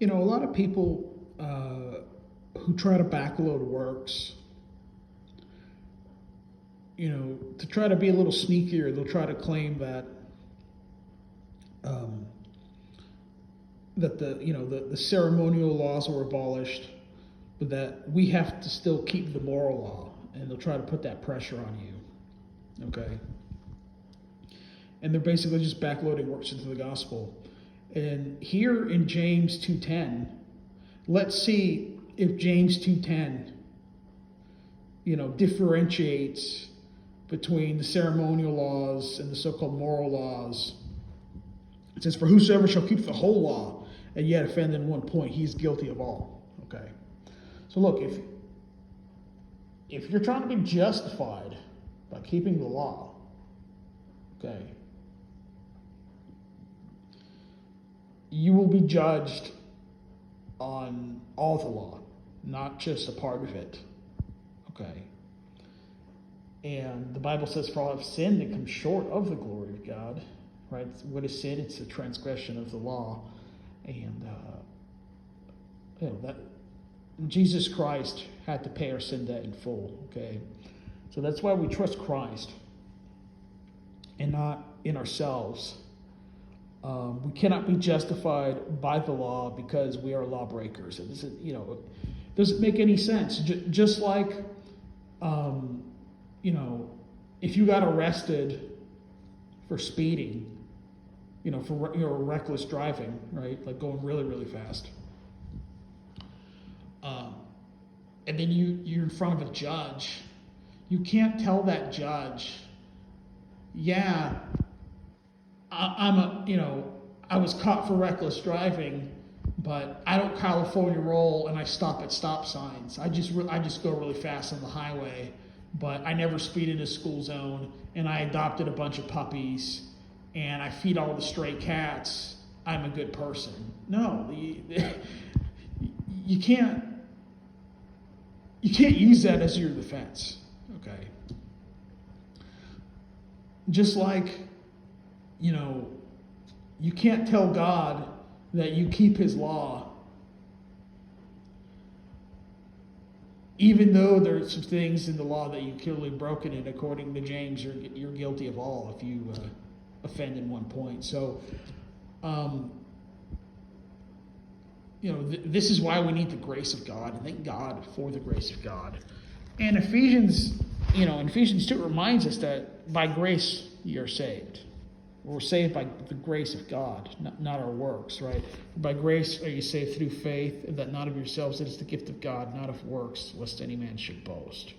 A lot of people who try to backload works, to try to be a little sneakier, they'll try to claim that um, the ceremonial laws were abolished, but that we have to still keep the moral law, and they'll try to put that pressure on you. Okay, and they're basically just backloading works into the gospel. And here in James 2:10, let's see if James 2:10, differentiates between the ceremonial laws and the so-called moral laws. It says, "For whosoever shall keep the whole law and yet offend in one point, he is guilty of all." Okay. So look, if you're trying to be justified by keeping the law, okay, you will be judged on all the law, not just a part of it. Okay. And the Bible says, "For all have sinned and come short of the glory of God." Right? What is sin? It's a transgression of the law. And that Jesus Christ had to pay our sin debt in full. Okay. So that's why we trust Christ and not in ourselves. We cannot be justified by the law because we are lawbreakers. It doesn't make any sense. Just like, if you got arrested for speeding, for reckless driving, right? Like going really, really fast. And then you're in front of a judge. You can't tell that judge, yeah, I was caught for reckless driving, but I don't California roll and I stop at stop signs. I just go really fast on the highway, but I never speed in a school zone, and I adopted a bunch of puppies, and I feed all the stray cats. I'm a good person. No, you can't use that as your defense. Okay. Just like, you can't tell God that you keep his law, even though there's some things in the law that you've clearly broken it. According to James, you're guilty of all if you offend in one point. So, this is why we need the grace of God, and thank God for the grace of God. And Ephesians 2 reminds us that by grace you're saved. We're saved by the grace of God, not our works, right? By grace are you saved through faith, and that not of yourselves, it is the gift of God, not of works, lest any man should boast.